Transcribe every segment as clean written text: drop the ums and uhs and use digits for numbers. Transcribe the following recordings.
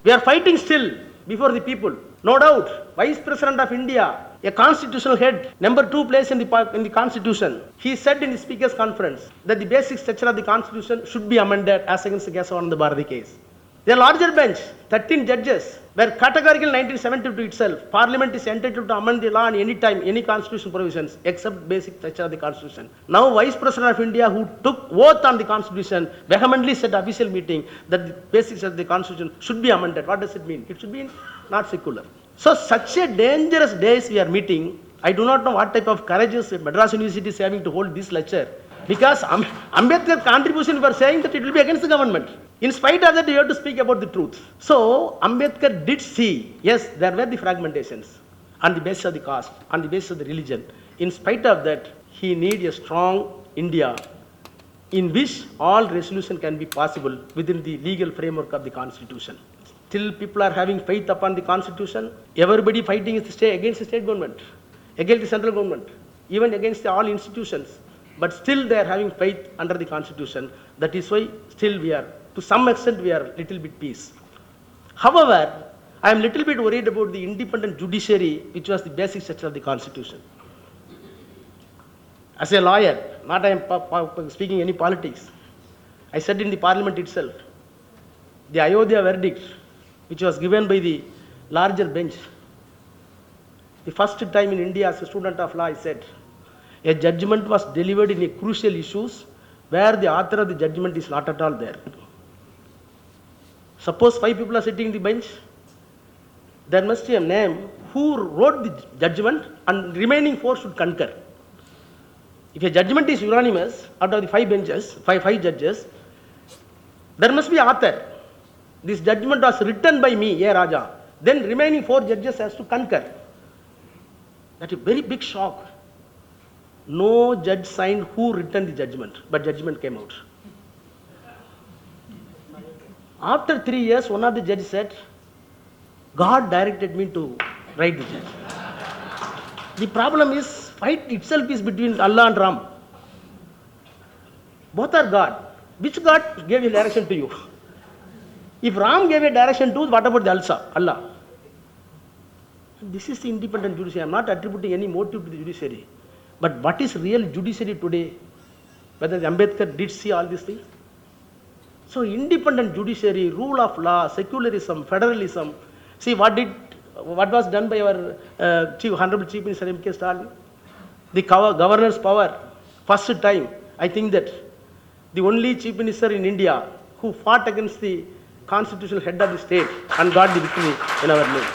We are fighting still before the people. No doubt, Vice President of India, a constitutional head, number 2 place in the Constitution, he said in the Speaker's Conference that the basic structure of the Constitution should be amended as against the Kesavananda Bharati case. The larger bench, 13 judges, were categorical in 1972 itself. Parliament is entitled to amend the law any time, any constitutional provisions, except basic structure of the Constitution. Now, Vice President of India, who took oath on the Constitution, vehemently said at official meeting that the basics of the Constitution should be amended. What does it mean? It should be not secular. So, such a dangerous days we are meeting. I do not know what type of courageous Madras University is having to hold this lecture. Because Ambedkar's contribution, we are saying that it will be against the government. In spite of that, you have to speak about the truth. So, Ambedkar did see, yes, there were the fragmentations on the basis of the caste, on the basis of the religion. In spite of that, he needs a strong India in which all resolution can be possible within the legal framework of the Constitution. Still, people are having faith upon the Constitution. Everybody fighting against the state government, against the central government, even against all institutions. But still they are having faith under the Constitution. That is why still we are, to some extent, we are little bit peace. However, I am little bit worried about the independent judiciary, which was the basic structure of the Constitution. As a lawyer, not I am speaking any politics, I said in the Parliament itself, the Ayodhya verdict, which was given by the larger bench, the first time in India as a student of law, I said, a judgment was delivered in a crucial issues where the author of the judgment is not at all there. Suppose 5 people are sitting in the bench, there must be a name who wrote the judgment and remaining 4 should concur. If a judgment is unanimous out of the 5 benches, 5 judges, there must be author. This judgment was written by me, a.raja. Then remaining 4 judges has to concur. That's a very big shock. No judge signed who written the judgment, but judgment came out. After 3 years, one of the judges said, God directed me to write the judgment. The problem is, fight itself is between Allah and Ram. Both are God. Which God gave a direction to you? If Ram gave a direction to, what about the Allah? This is the independent judiciary. I am not attributing any motive to the judiciary. But what is real judiciary today? Whether Ambedkar did see all these things? So independent judiciary, rule of law, secularism, federalism. See what was done by our Honorable Chief Minister M.K. Stalin? The governor's power. First time, I think that the only Chief Minister in India who fought against the constitutional head of the state and got the victory in our name.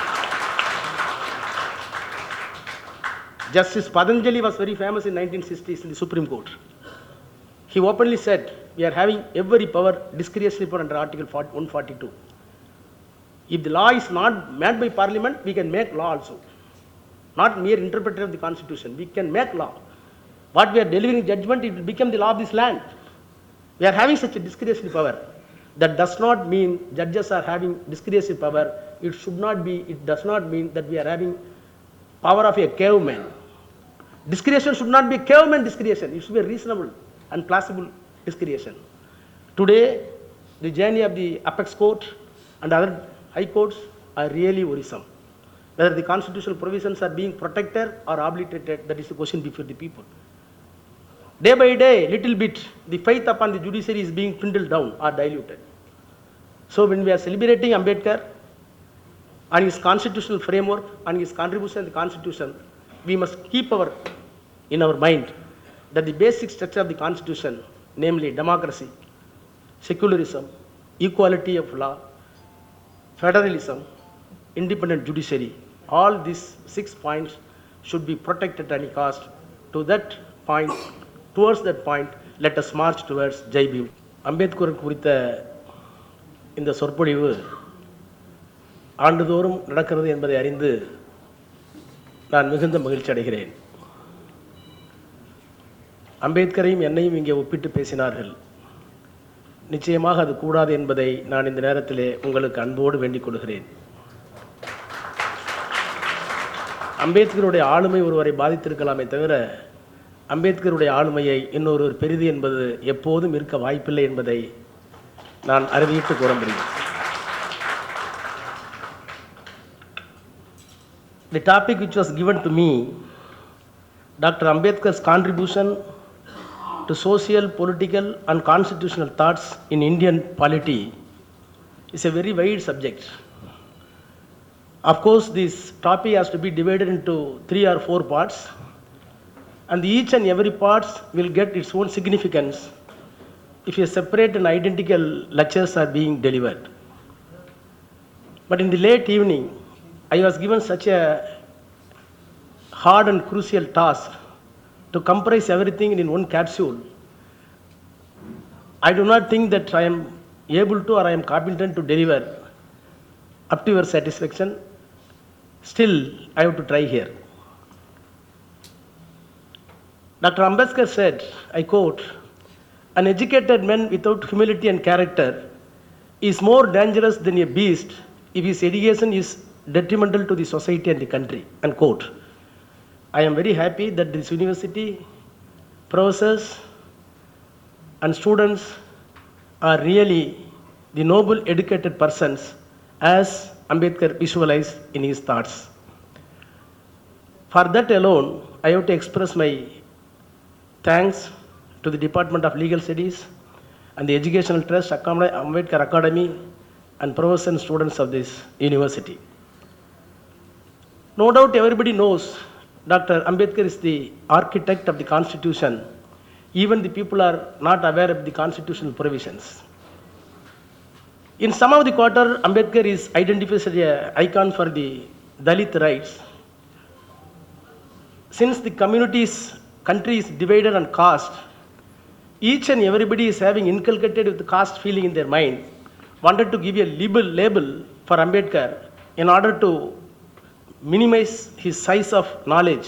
Justice Patanjali was very famous in 1960s in the Supreme Court. He openly said, we are having every power discretionary under Article 142. If the law is not made by Parliament, we can make law also. Not mere interpreter of the Constitution. We can make law. What we are delivering judgment, it will become the law of this land. We are having such a discretionary power. That does not mean judges are having discretionary power. It does not mean that we are having power of a caveman. Discretion should not be caveman discretion. It should be reasonable and plausible discretion. Today, the journey of the apex court and other high courts are really worrisome. Whether the constitutional provisions are being protected or obliterated, that is the question before the people. Day by day, little bit, the faith upon the judiciary is being dwindled down or diluted. So when we are celebrating Ambedkar and his constitutional framework and his contribution to the Constitution, we must keep in our mind that the basic structure of the Constitution, namely democracy, secularism, equality of law, federalism, independent judiciary, all these 6 points should be protected at any cost. To that point, towards that point, let us march towards Jai Bhim. Ambedkar குறித்த இந்த சொற்பொழிவு ஆண்டுதோறும் நடக்கிறது என்பதை அறிந்து நான் மிகுந்த மகிழ்ச்சி அடைகிறேன். அம்பேத்கரையும் என்னையும் இங்கே ஒப்பிட்டு பேசினார்கள். நிச்சயமாக அது கூடாது என்பதை நான் இந்த நேரத்திலே உங்களுக்கு அன்போடு வேண்டிக் கொள்கிறேன். அம்பேத்கருடைய ஆளுமை ஒருவரை பாதித்திருக்கலாமே தவிர அம்பேத்கருடைய ஆளுமையை இன்னொருவர் பெரிது என்பது எப்போதும் இருக்க வாய்ப்பில்லை என்பதை நான் அறிவித்து கூற முடியும். the topic which was given to me, Dr. Ambedkar's contribution to social, political, and constitutional thoughts in Indian polity, is a very wide subject. Of course, this topic has to be divided into 3 or 4 parts, and each and every part will get its own significance if a separate and identical lectures are being delivered. But in the late evening, I was given such a hard and crucial task to comprise everything in one capsule. I do not think that I am able to or I am competent to deliver up to your satisfaction. Still, I have to try here. Dr. Ambedkar said, I quote, "An educated man without humility and character is more dangerous than a beast if his education is detrimental to the society and the country." Unquote. I am very happy that this university, professors and students are really the noble educated persons as Ambedkar visualized in his thoughts. For that alone, I have to express my thanks to the Department of Legal Studies and the Educational Trust, Ambedkar Academy, and professors and students of this university. No doubt everybody knows Dr. Ambedkar is the architect of the Constitution. Even the people are not aware of the constitutional provisions. In some of the quarter, Ambedkar is identified as an icon for the Dalit rights. Since the country is divided on caste, each and everybody is having inculcated with the caste feeling in their mind, wanted to give a label for Ambedkar in order to minimize his size of knowledge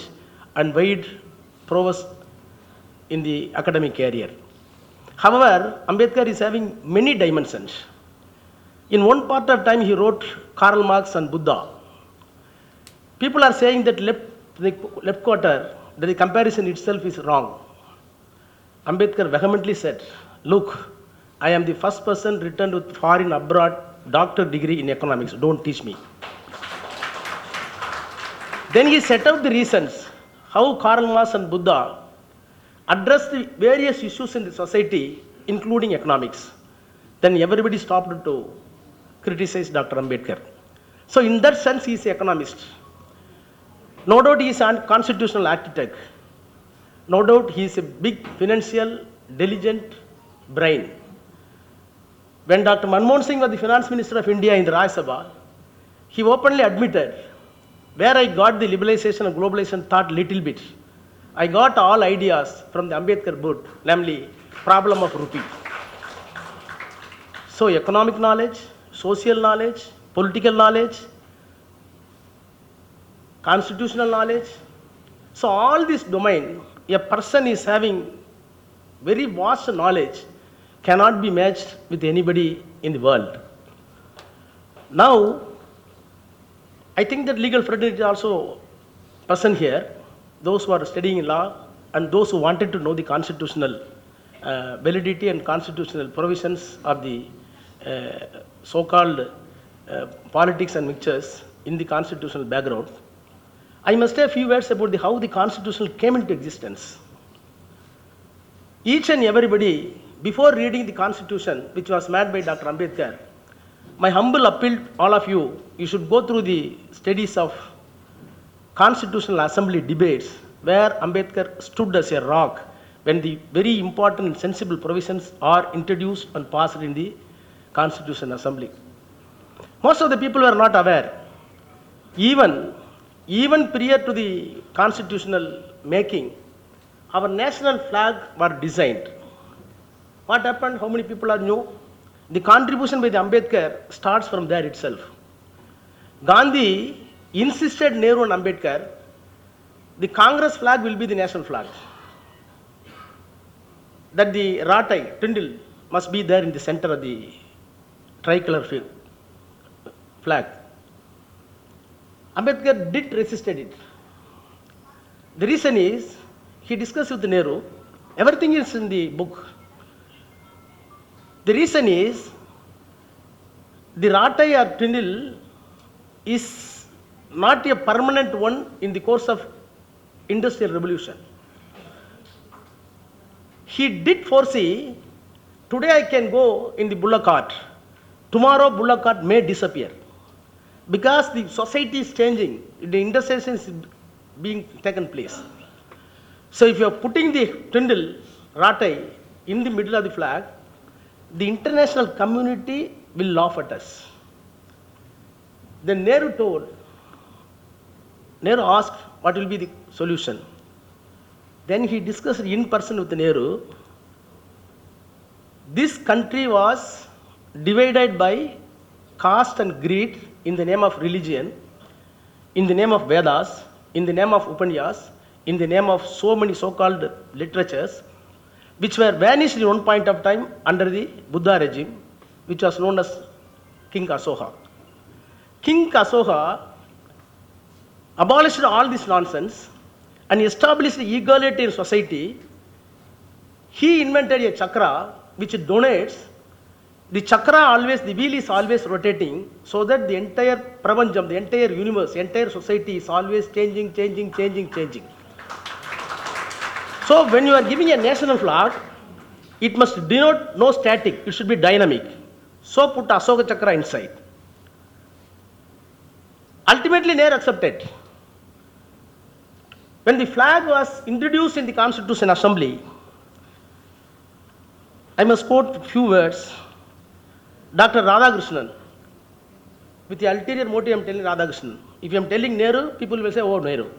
and wide prowess in the academic career. However, Ambedkar is having many dimensions. In one part of time, he wrote Karl Marx and Buddha. People are saying that left quarter, that the comparison itself is wrong. Ambedkar vehemently said, "Look, I am the first person returned with foreign abroad doctor degree in economics. Don't teach me." Then he set out the reasons how Karl Marx and Buddha addressed the various issues in the society, including economics. Then everybody stopped to criticize Dr. Ambedkar. So in that sense, he is an economist. No doubt he is a constitutional architect. No doubt he is a big financial, diligent brain. When Dr. Manmohan Singh was the finance minister of India in the Rajya Sabha, he openly admitted, where I got the liberalization and globalization thought little bit, I got all ideas from the Ambedkar book, namely problem of rupee. So economic knowledge, social knowledge, political knowledge, constitutional knowledge. So all this domain, a person is having very vast knowledge, cannot be matched with anybody in the world. Now, I think that legal fraternity is also present here, those who are studying law and those who wanted to know the constitutional validity and constitutional provisions of the so-called politics and mixtures in the constitutional background. I must say a few words about how the Constitution came into existence. Each and everybody, before reading the Constitution, which was made by Dr. Ambedkar, my humble appeal to all of you, you should go through the studies of Constitutional Assembly debates, where Ambedkar stood as a rock when the very important and sensible provisions are introduced and passed in the Constitutional Assembly. Most of the people were not aware. Even prior to the constitutional making, our national flag was designed. What happened? How many people are new? The contribution by the Ambedkar starts from there itself. Gandhi insisted Nehru and Ambedkar, the Congress flag will be the national flag. That the Ratai, Tindal, must be there in the center of the tricolor flag. Ambedkar did resisted it. The reason is, he discussed with Nehru, everything is in the book. The reason is, the Ratai or Tindal is not a permanent one in the course of industrial revolution. He did foresee, today I can go in the bullock cart, tomorrow bullock cart may disappear. Because the society is changing, the industrialization is being taken place. So if you are putting the Tyndall, Ratai in the middle of the flag, the international community will laugh at us. Then Nehru asked what will be the solution. Then he discussed in person with Nehru. This country was divided by caste and greed in the name of religion, in the name of Vedas, in the name of Upanishads, in the name of so many so-called literatures, which were vanished in one point of time under the Buddha regime, which was known as King Asoka. King Asoka abolished all this nonsense and established equality in society. He invented a chakra which donates. The chakra always, the wheel is always rotating, so that the entire prapancham, the entire universe, the entire society is always changing. So when you are giving a national flag, it must denote no static, it should be dynamic. So put Asoka chakra inside. Ultimately Nehru accepted. When the flag was introduced in the Constitution Assembly, I must quote a few words. Dr. Radhakrishnan, with the ulterior motive I am telling Radhakrishnan. If I am telling Nehru, people will say, oh, Nehru.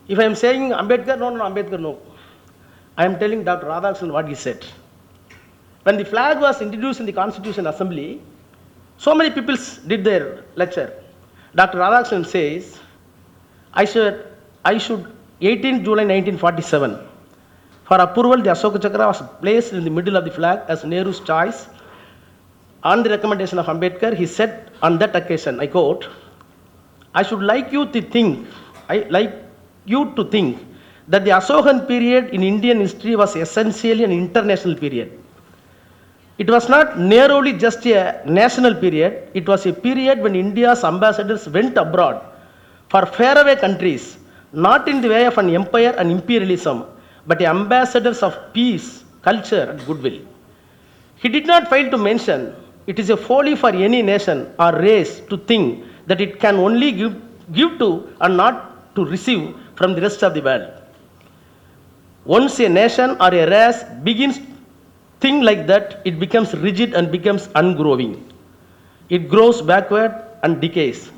If I am saying Ambedkar, no, Ambedkar, no. I am telling Dr. Radhakrishnan what he said. When the flag was introduced in the Constitution Assembly, so many people did their lecture. Dr. Radhakrishnan says, I should 18 July 1947, for approval, the Asoka Chakra was placed in the middle of the flag as Nehru's choice. On the recommendation of Ambedkar, he said on that occasion, I quote, I should like you to think that the Asokan period in Indian history was essentially an international period. It was not narrowly just a national period, it was a period when India's ambassadors went abroad for faraway countries, not in the way of an empire and imperialism, but ambassadors of peace, culture and goodwill. He did not fail to mention, it is a folly for any nation or race to think that it can only give to and not to receive from the rest of the world. Once a nation or a race begins think like that, it becomes rigid and becomes ungrowing. It grows backward and decays.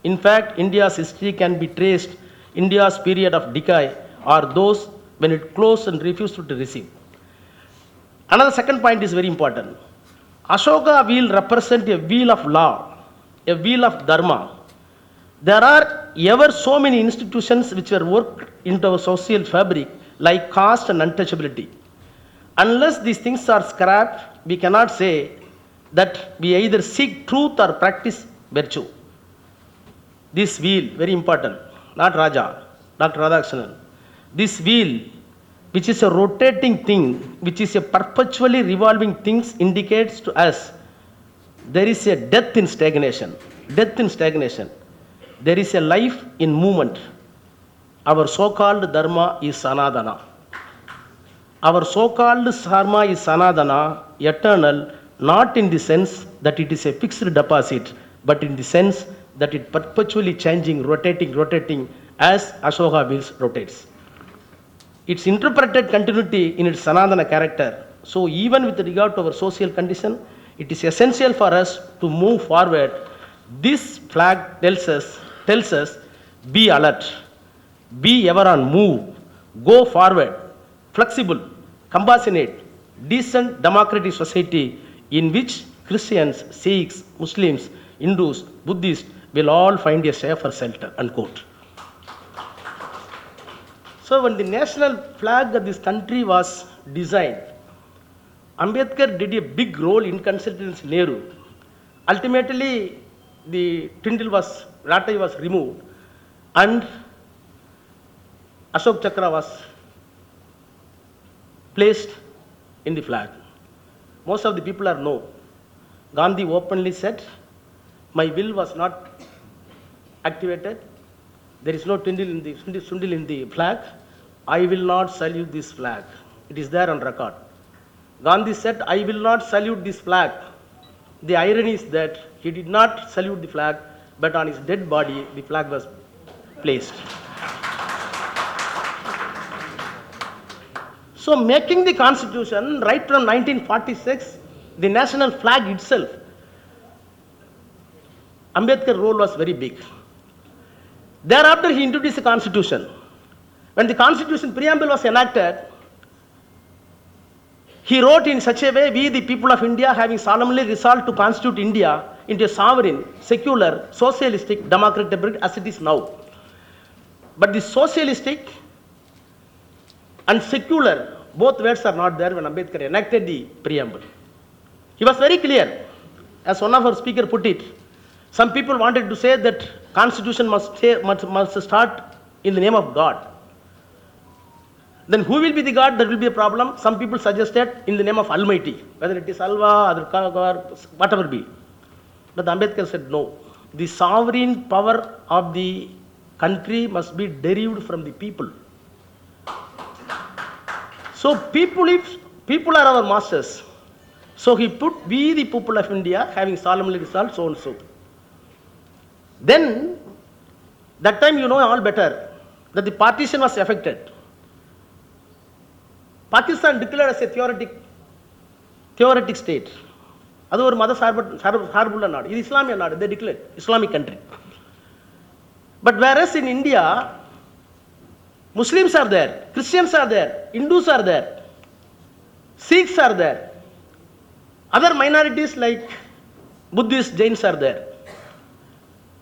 In fact, India's history can be traced. India's period of decay are those when it closed and refused to receive. Another second point is very important. Ashoka wheel represents a wheel of law, a wheel of dharma. There are ever so many institutions which were worked into our social fabric, like caste and untouchability. Unless these things are scrapped, we cannot say that we either seek truth or practice virtue. This wheel, very important, not Raja, Dr. Radhakrishnan. This wheel, which is a rotating thing, which is a perpetually revolving thing, indicates to us there is a death in stagnation. Death in stagnation. There is a life in movement. Our so-called dharma is sanadana. Our so-called dharma is sanadana, eternal, not in the sense that it is a fixed deposit, but in the sense that it perpetually changing, rotating as Ashoka wheels rotates. Its interpreted continuity in its sanadana character. So even with regard to our social condition, it is essential for us to move forward. This flag tells us, be alert, be ever on move, go forward, flexible, compassionate, decent democratic society in which Christians, Sikhs, Muslims, Hindus, Buddhists will all find a safer shelter, unquote. So when the national flag of this country was designed, Ambedkar did a big role in consulting Nehru. Ultimately, the Tyndall Ratai was removed and Ashok Chakra was placed in the flag. Most of the people are know. Gandhi openly said, my will was not activated. There is no swindle in the flag. I will not salute this flag. It is there on record. Gandhi said, I will not salute this flag. The irony is that he did not salute the flag, but on his dead body, the flag was placed. So making the constitution right from 1946, the national flag itself, Ambedkar's role was very big. Thereafter, he introduced the constitution. When the constitution preamble was enacted, he wrote in such a way, we the people of India having solemnly resolved to constitute India into a sovereign, secular, socialistic, democratic republic as it is now. But the socialistic and secular, both words are not there when Ambedkar enacted the preamble. He was very clear. As one of our speakers put it, some people wanted to say that constitution must start in the name of God. Then who will be the God? That will be a problem. Some people suggested in the name of Almighty, whether it is Allah or God, whatever be. But Ambedkar said no. The sovereign power of the country must be derived from the people. So people are our masters. So he put, we the people of India having solemnly resolved so and so. Then, that time you know all better, that the partition was effected. Pakistan declared as a theoretic state. That was Mother Sarbullah Nadu. It is Islamic Nadu. They declared Islamic country. But whereas in India, Muslims are there, Christians are there, Hindus are there, Sikhs are there, other minorities like Buddhists, Jains are there.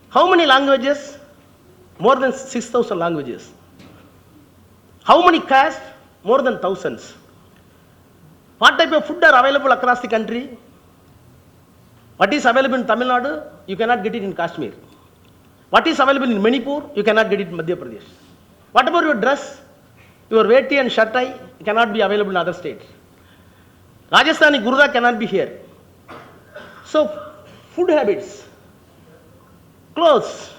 How many languages? More than 6,000 languages. How many castes? More than thousands. What type of food are available across the country? What is available in Tamil Nadu? You cannot get it in Kashmir. What is available in Manipur? You cannot get it in Madhya Pradesh. What about your dress? Your veti and shattai cannot be available in other states. Rajasthani Gurda cannot be here. So, food habits, clothes,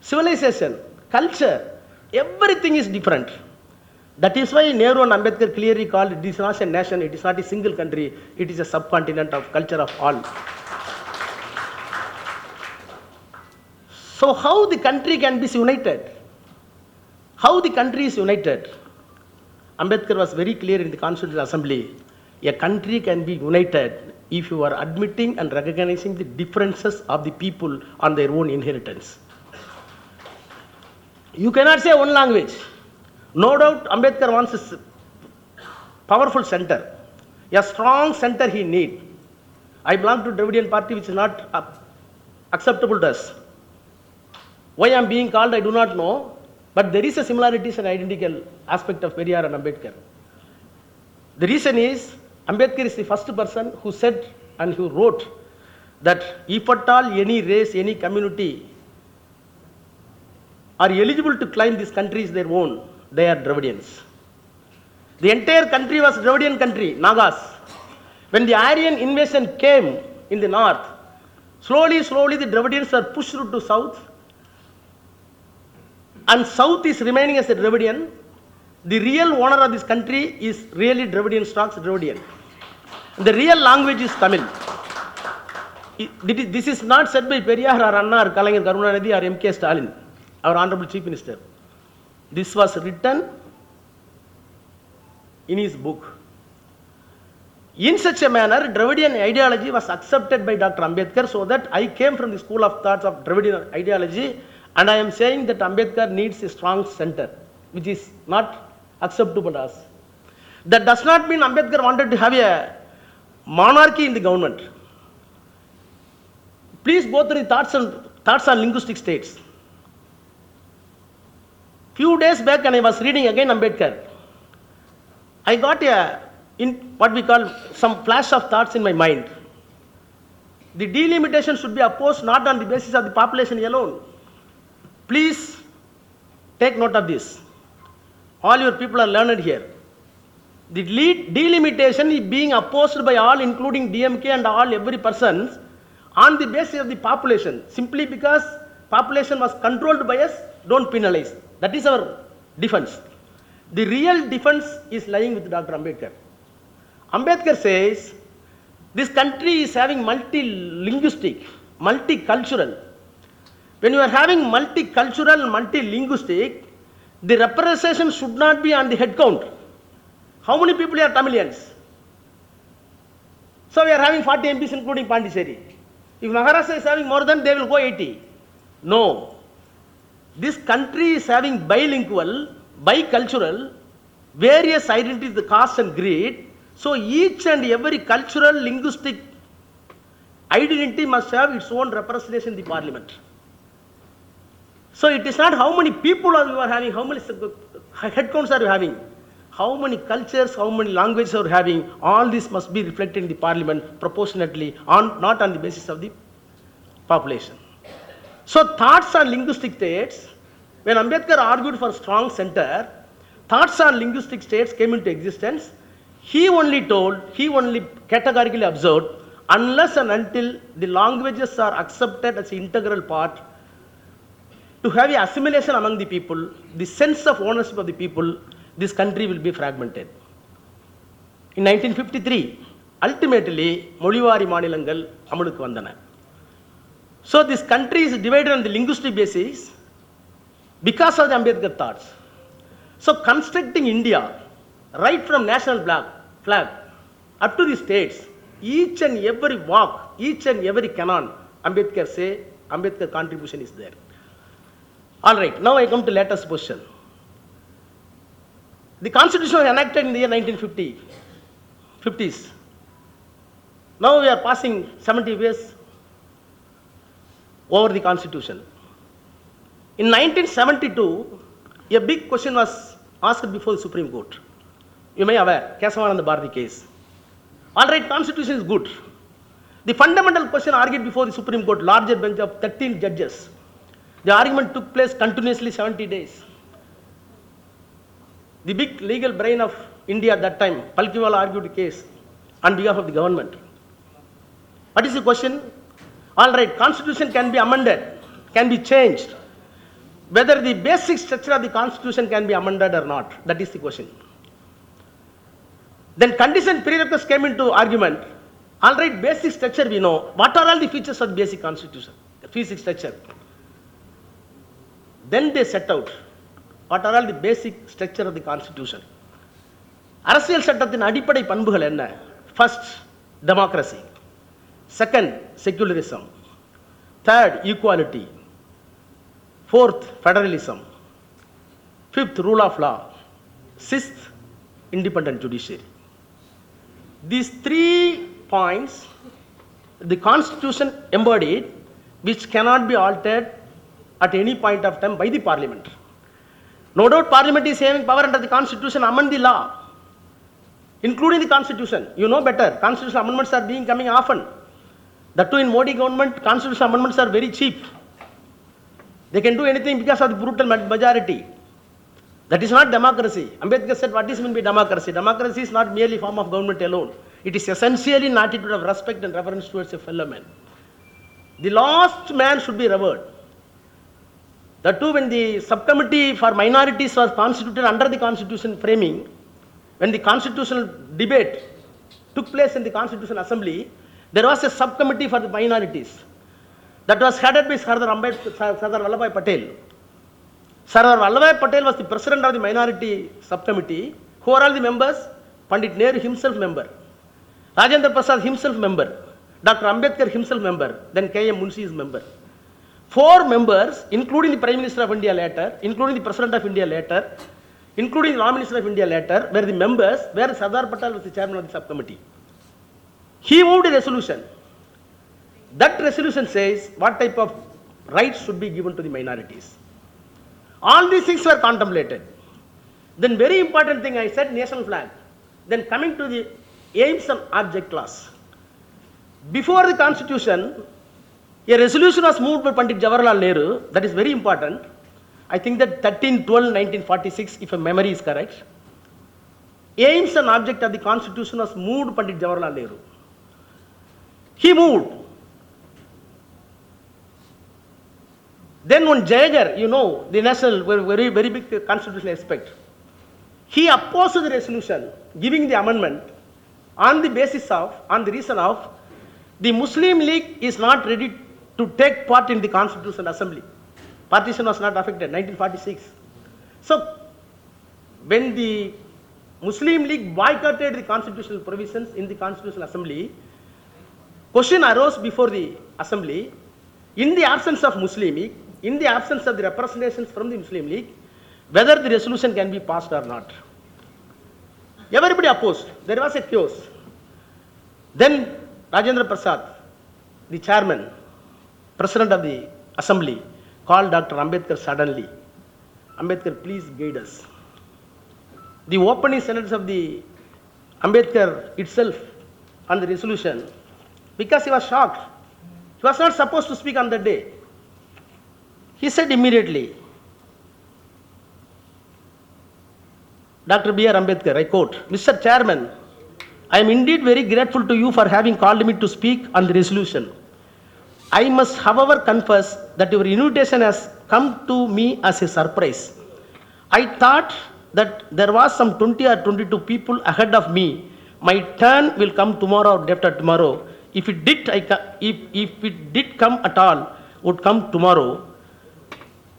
civilization, culture, everything is different. That is why Nehru and Ambedkar clearly called it is not a nation, it is not a single country, it is a subcontinent of culture of all. So how the country can be united? How the country is united? Ambedkar was very clear in the Constitutional Assembly. A country can be united if you are admitting and recognizing the differences of the people on their own inheritance. You cannot say one language. No doubt Ambedkar wants a powerful center. A strong center he needs. I belong to Dravidian party which is not acceptable to us. Why I am being called I do not know. But there is a similarities and identical aspect of Periyar and Ambedkar. The reason is, Ambedkar is the first person who said and who wrote that if at all any race, any community are eligible to claim this country is their own, they are Dravidians. The entire country was Dravidian country, Nagas. When the Aryan invasion came in the north, slowly the Dravidians were pushed to south, and south is remaining as a Dravidian. The real owner of this country is really Dravidian stocks, Dravidian. The real language is Tamil. This is not said by Periyar or Anna or Kalaignar Karunanidhi or M.K. Stalin, our Honorable Chief Minister. This was written in his book. In such a manner, Dravidian ideology was accepted by Dr. Ambedkar, so that I came from the school of thoughts of Dravidian ideology, and I am saying that Ambedkar needs a strong center, which is not acceptable to us. That does not mean Ambedkar wanted to have a monarchy in the government. Please go through the thoughts on linguistic states. Few days back, when I was reading again Ambedkar, I got what we call some flash of thoughts in my mind. The delimitation should be opposed not on the basis of the population alone. Please take note of this. All your people are learned here. The delimitation is being opposed by all, including DMK and every person, on the basis of the population, simply because population was controlled by us, don't penalize. That is our defense. The real defense is lying with Dr. Ambedkar. Ambedkar says, this country is having multi-linguistic, multicultural. When you are having multicultural, multi-linguistic, the representation should not be on the head count. How many people are Tamilians? So we are having 40 MPs including Pondicherry. If Maharashtra is having more than, they will go 80. No. This country is having bilingual, bicultural, various identities, the caste and creed. So each and every cultural, linguistic identity must have its own representation in the parliament. So it is not how many people you are having, how many head counts are you having, how many cultures, how many languages are you having, all this must be reflected in the parliament proportionately, not on the basis of the population. So thoughts on linguistic states, when Ambedkar argued for strong center, thoughts on linguistic states came into existence. He only categorically observed, unless and until the languages are accepted as an integral part, to have an assimilation among the people, the sense of ownership of the people, this country will be fragmented. In 1953, ultimately, Molivari Manilangal Amalukku Vandana. So this country is divided on the linguistic basis because of the Ambedkar thoughts. So constructing India, right from national flag up to the states, each and every walk, each and every canon, Ambedkar contribution is there. All right, now I come to latest position. The Constitution was enacted in the year 1950s. Now we are passing 70 years over the Constitution. In 1972, a big question was asked before the Supreme Court. You may be aware, Kesavananda Bharati case. All right, Constitution is good. The fundamental question argued before the Supreme Court, larger bench of 13 judges. The argument took place continuously 70 days. The big legal brain of India at that time, Palkiwala, argued the case on behalf of the government. What is the question? All right, Constitution can be amended, can be changed. Whether the basic structure of the Constitution can be amended or not, that is the question. Then condition prerequisites came into argument. All right, basic structure we know. What are all the features of the basic Constitution, the basic structure? Then they set out what are all the basic structure of the Constitution. அரசியல் சட்டத்தின் அடிப்படை பண்புகள் என்ன? First, democracy. Second, secularism. Third, equality. Fourth, federalism. Fifth, rule of law. Sixth, independent judiciary. These 3 points the Constitution embodied, which cannot be altered at any point of time by the Parliament. No doubt Parliament is having power under the Constitution, amend the law, including the Constitution. You know better, Constitutional amendments are coming often. That too in Modi government, Constitutional amendments are very cheap. They can do anything because of the brutal majority. That is not democracy. Ambedkar said, what is meant by democracy? Democracy is not merely form of government alone. It is essentially an attitude of respect and reverence towards a fellow man. The last man should be revered. That too, when the subcommittee for minorities was constituted under the Constitution framing, when the constitutional debate took place in the Constitutional Assembly, there was a subcommittee for the minorities that was headed by Sardar Vallabhbhai Patel. Sardar Vallabhbhai Patel was the president of the minority subcommittee. Who are all the members? Pandit Nehru himself member, Rajendra Prasad himself member, Dr. Ambedkar himself member, then K.M. Munshi is member. 4 members, including the Prime Minister of India later, including the President of India later, including the Law Minister of India later, were the members, where Sardar Patel was the chairman of the subcommittee. He moved a resolution. That resolution says what type of rights should be given to the minorities. All these things were contemplated. Then very important thing, I said national flag. Then coming to the aims and object clause. Before the Constitution, a resolution was moved by Pandit Jawaharlal Nehru, that is very important. I think that 13/12/1946, if my memory is correct. Aims and object of the Constitution was moved by Pandit Jawaharlal Nehru. He moved Then one Jayagar, you know, the national, very, very big constitutional aspect. He opposed the resolution, giving the amendment on the basis of, on the reason of, the Muslim League is not ready to take part in the Constitutional Assembly. Partition was not affected, 1946. So, when the Muslim League boycotted the constitutional provisions in the Constitutional Assembly, question arose before the Assembly, in the absence of Muslim League, in the absence of the representations from the Muslim League, whether the resolution can be passed or not. Everybody opposed. There was a chaos. Then Rajendra Prasad, the chairman, president of the assembly, called Dr. Ambedkar suddenly. Ambedkar, please guide us. The opening sentence of the Ambedkar itself on the resolution, because he was shocked. He was not supposed to speak on that day. He said immediately, Dr. B.R. Ambedkar, I quote, Mr. Chairman, I am indeed very grateful to you for having called me to speak on the resolution. I must, however, confess that your invitation has come to me as a surprise. I thought that there was some 20 or 22 people ahead of me. My turn will come tomorrow or day after tomorrow. If it did come at all, would come tomorrow.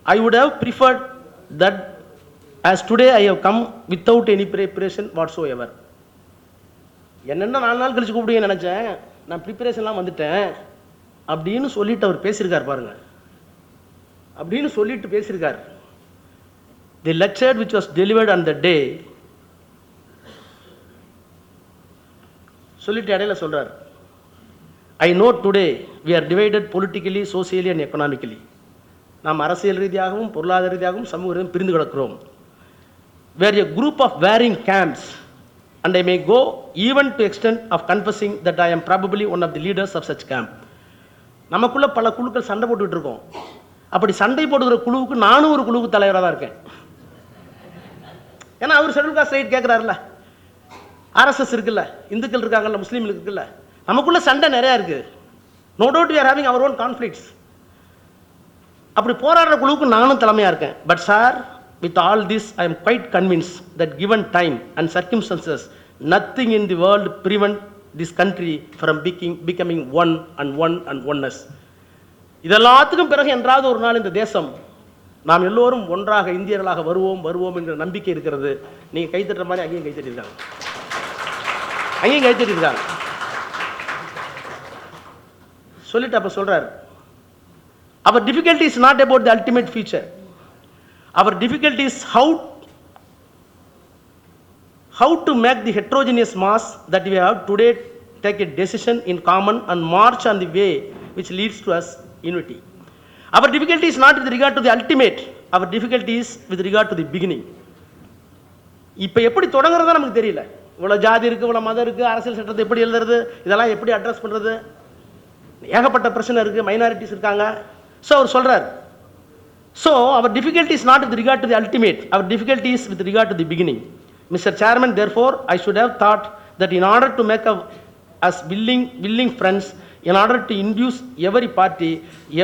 I would have preferred that as today I have come without any preparation whatsoever. என்னென்ன 4 நாள் கழிச்சு கூப்பிடுங்க நினைச்சேன், நான் ப்ரிப்பரேஷன்லாம் வந்துட்டேன் அப்படின்னு சொல்லிட்டு அவர் பேசியிருக்கார் பாருங்க. அப்படின்னு சொல்லிட்டு பேசியிருக்கார். The lecture which was delivered on the day, சொல்லிட்டு இடையில சொல்றார், I know today we are divided politically, socially and economically. நாம் அரசியல் ரீதியாகவும் பொருளாதார ரீதியாகவும் சமூக ரீதியாகவும் பிரிந்து கிடக்கிறோம். We are a group of varying camps, and I may go even to extent of confessing that I am probably one of the leaders of such camp. நமக்குள்ள பல குழுக்கள் சண்டை போட்டுட்டு இருக்கோம். அப்படி சண்டை போடுகிற குழுவுக்கு நானும் ஒரு குழுவுக்கு தலைவராக தான் இருக்கேன். ஏன்னா அவர் ஷெட்யூல் காஸ்ட் ரைட் கேட்குறாருல்ல, ஆர்எஸ்எஸ் இருக்குல்ல, இந்துக்கள் இருக்காங்கல்ல, முஸ்லீம்கள் இருக்குல்ல, நமக்குள்ள சண்டை நிறையா இருக்கு. No doubt we are having our own conflicts. அப்படி போராடுற குழுவுக்கு நானும் தலைமையாக இருக்கேன். But sir, with all this, I am quite convinced that given time and circumstances, nothing in the world prevent this country from becoming one and oneness. இதெல்லாத்துக்கும் பிறகு என்றாவது ஒரு நாள் இந்த தேசம் நாம் எல்லோரும் ஒன்றாக இந்தியர்களாக வருவோம் என்கிற நம்பிக்கை இருக்கிறது. நீங்க கைத்தட்டுற மாதிரி அங்கேயும் கைத்தட்டிருக்காங்க, அங்கேயும் கைத்தட்டிருக்காங்க. சொல்லிட்டு அப்ப சொல்றார், our difficulty is not about the ultimate future. Our difficulty is how to make the heterogeneous mass that we have today take a decision in common and march on the way which leads to us unity. Our difficulty is not with regard to the ultimate. Our difficulty is with regard to the beginning. இப்போ எப்படி தொடங்குறதா நமக்கு தெரியல. இவ்வளவு ஜாதி இருக்கு, இவ்வளவு மதம் இருக்கு, அரசியல் சட்டத்தை எப்படி எழுதுறது, இதெல்லாம் எப்படி அட்ரஸ் பண்றது, ஏகப்பட்ட பிரச்சனை இருக்கு, மைனாரிட்டிஸ் இருக்காங்க. ஸோ அவர் சொல்றார், so our difficulty is not with regard to the ultimate, our difficulty is with regard to the beginning. Mr. Chairman, therefore I should have thought that in order to make us willing friends, in order to induce every party,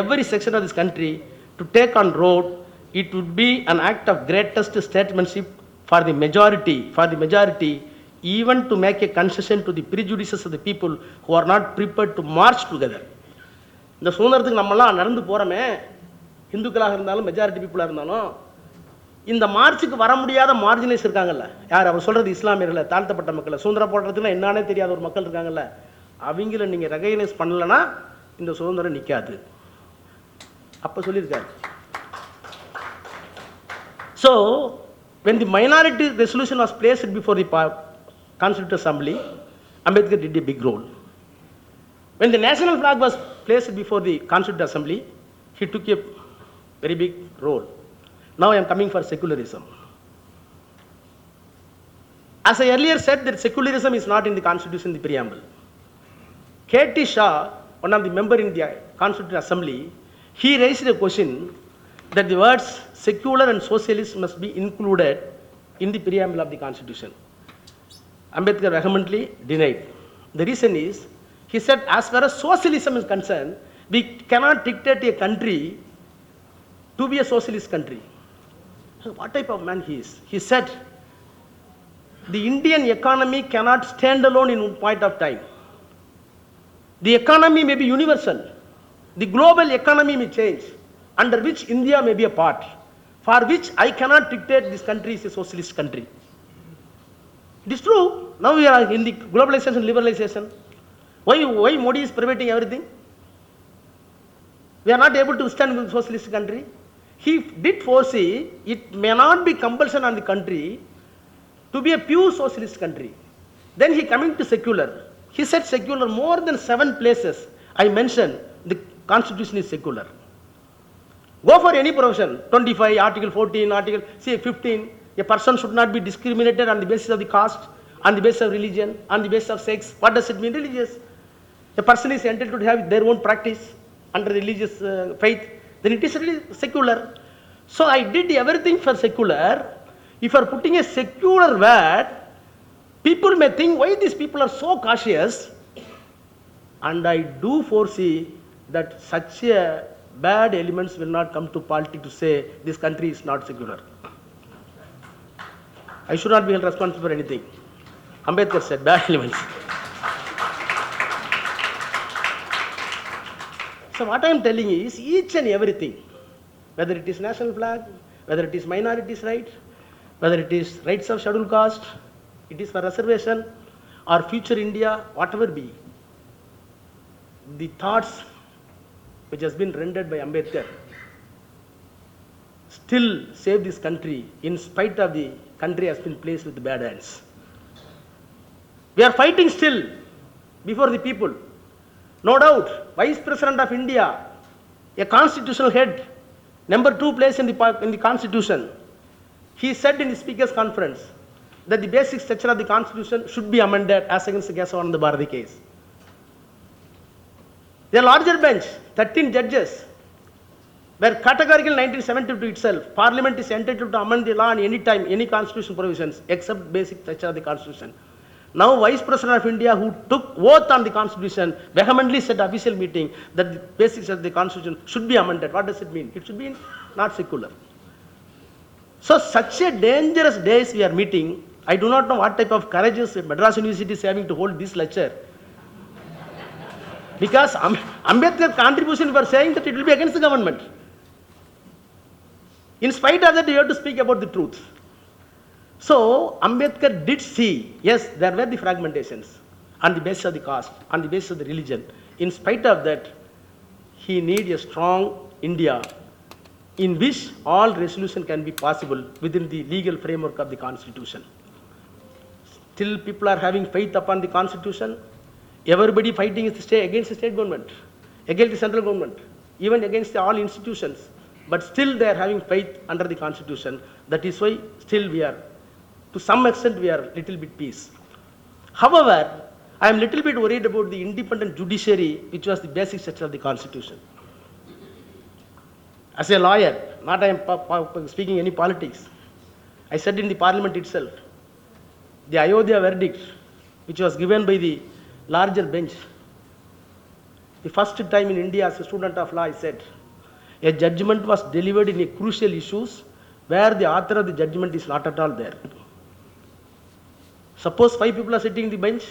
every section of this country to take on road, it would be an act of greatest statesmanship for the majority even to make a concession to the prejudices of the people who are not prepared to march together. இந்த சுதந்திரத்துக்கு நம்மலாம் நடந்து போறோமே, இந்துக்களாக இருந்தாலும் majority பீப்புளாக இருந்தாலும், இந்த மார்ச்சுக்கு வர முடியாத மார்ஜினைஸ் இருக்காங்கல்ல, யார் அவர் சொல்றது, இஸ்லாமியர்களை, தாழ்த்தப்பட்ட மக்களை, சுதந்திர போடுறதுக்குலாம் என்னன்னே தெரியாத ஒரு மக்கள் இருக்காங்கல்ல, அவங்கள நீங்க ரெகக்னைஸ் பண்ணலன்னா இந்த சுதந்திரம் நிற்காது. அப்ப சொல்லியிருக்காரு. So when the minority resolution was placed before the Constituent Assembly, Ambedkar did a big role. When the national flag was placed before the Constituent Assembly, he took a very big role. Now I am coming for secularism. As I earlier said, that secularism is not in the Constitution, the preamble. K.T. Shah, one of the members in the Constituent Assembly, he raised a question that the words secular and socialist must be included in the preamble of the Constitution. Ambedkar vehemently denied. The reason is, he said, as far as socialism is concerned, we cannot dictate a country to be a socialist country. So what type of man he is? He said, the Indian economy cannot stand alone in one point of time. The economy may be universal. The global economy may change, under which India may be a part, for which I cannot dictate this country is a socialist country. It is true. Now we are in the globalization, liberalization. Why Modi is privating everything? We are not able to stand with socialist country. He did foresee it may not be compulsion on the country to be a pure socialist country. Then he coming to secular. He said secular more than 7 places. I mentioned the constitution is secular. Go for any profession, 25, article 14, article 15. A person should not be discriminated on the basis of the caste, on the basis of religion, on the basis of sex. What does it mean, religious? A person is entitled to have their own practice under religious faith. Then it is really secular. So I did everything for secular. If you are putting a secular word, people may think why these people are so cautious. And I do foresee that such a bad elements will not come to politics to say this country is not secular. I should not be held responsible for anything. Ambedkar said bad elements. So what I am telling you is each and everything, whether it is national flag, whether it is minorities' right, whether it is rights of scheduled caste, it is for reservation or future India, whatever be, the thoughts which has been rendered by Ambedkar still save this country in spite of the country has been placed with bad hands. We are fighting still before the people. No doubt, Vice President of India, a constitutional head, number 2 place in the Constitution, he said in the Speaker's Conference that the basic structure of the Constitution should be amended as against the Kesavananda Bharati case. The larger bench, 13 judges, were categorical in 1972 itself. Parliament is entitled to amend the law on any time, any constitutional provisions, except basic structure of the Constitution. Now, Vice President of India, who took oath on the Constitution, vehemently said at official meeting that the basics of the Constitution should be amended. What does it mean? It should be not secular. So, such a dangerous days we are meeting. I do not know what type of courageous Madras University is having to hold this lecture. Because Ambedkar's contribution for saying that it will be against the government. In spite of that, you have to speak about the truth. So, Ambedkar did see, yes, there were the fragmentations on the basis of the caste, on the basis of the religion. In spite of that, he needs a strong India in which all resolution can be possible within the legal framework of the Constitution. Still, people are having faith upon the Constitution. Everybody fighting is against the state government, against the central government, even against all institutions. But still they are having faith under the Constitution. That is why still we are, to some extent we are little bit peace. However, I am little bit worried about the independent judiciary, which was the basic structure of the Constitution. As a lawyer, not I am speaking any politics, I said in the Parliament itself, the Ayodhya verdict, which was given by the larger bench, the first time in India as a student of law, I said, a judgment was delivered in a crucial issues where the author of the judgment is not at all there. Suppose 5 people are sitting in the bench,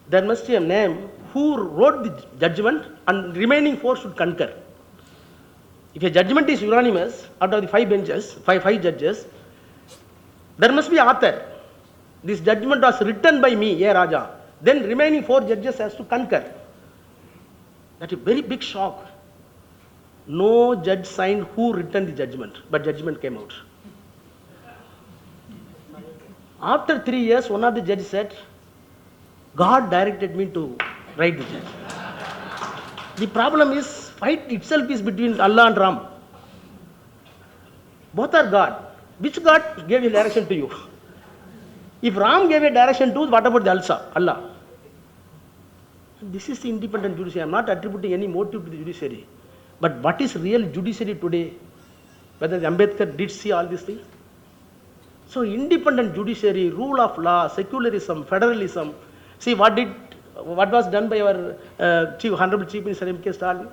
there must be a name who wrote the judgment and remaining 4 should concur. If a judgment is unanimous out of the 5 benches, 5 judges, there must be author. This judgment was written by me, a.raja. Then remaining 4 judges has to concur. That is a very big shock. No judge signed who written the judgment, but judgment came out. After 3 years, one of the judges said, God directed me to write the judgment. The problem is, fight itself is between Allah and Ram. Both are God. Which God gave a direction to you? If Ram gave a direction to, what about the Allah? This is the independent judiciary. I am not attributing any motive to the judiciary. But what is real judiciary today? Whether Ambedkar did see all these things? So independent judiciary, rule of law, secularism, federalism. See what was done by our Honorable Chief Minister M.K. Stalin?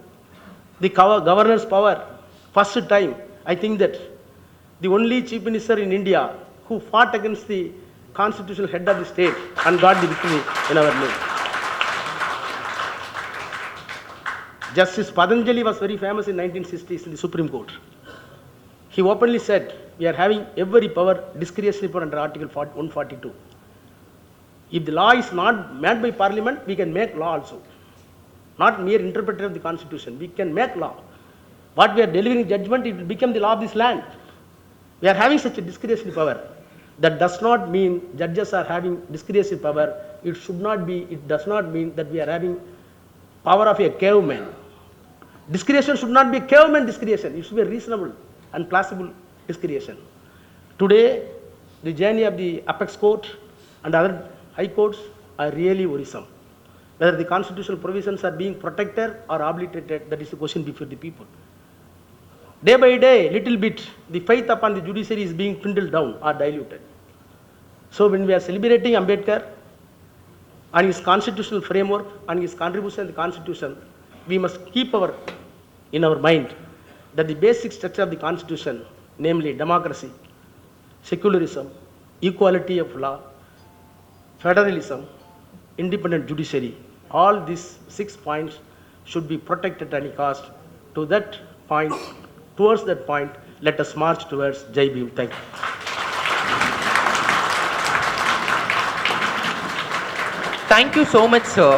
The governor's power First time, I think that the only chief minister in India who fought against the constitutional head of the state and got the victory in our name. Justice Patanjali was very famous in 1960s in the Supreme Court. He openly said, we are having every power discretionary power under Article 142. If the law is not made by Parliament, we can make law also. Not mere interpreter of the Constitution. We can make law. What we are delivering judgment, it will become the law of this land. We are having such a discretionary power. That does not mean judges are having discretionary power. It does not mean that we are having power of a caveman. Discretion should not be a caveman discretion. It should be a reasonable and plausible discretion. Today, the journey of the apex court and other high courts are really worrisome. Whether the constitutional provisions are being protected or obliterated, that is the question before the people. Day by day, little bit, the faith upon the judiciary is being dwindled down or diluted. So when we are celebrating Ambedkar and his constitutional framework and his contribution to the Constitution, we must keep in our mind that the basic structure of the Constitution, namely democracy, secularism, equality of law, federalism, independent judiciary, all these 6 points should be protected at any cost. To that point, towards that point, let us march towards Jai Bhim. Thank you. Thank you so much, sir.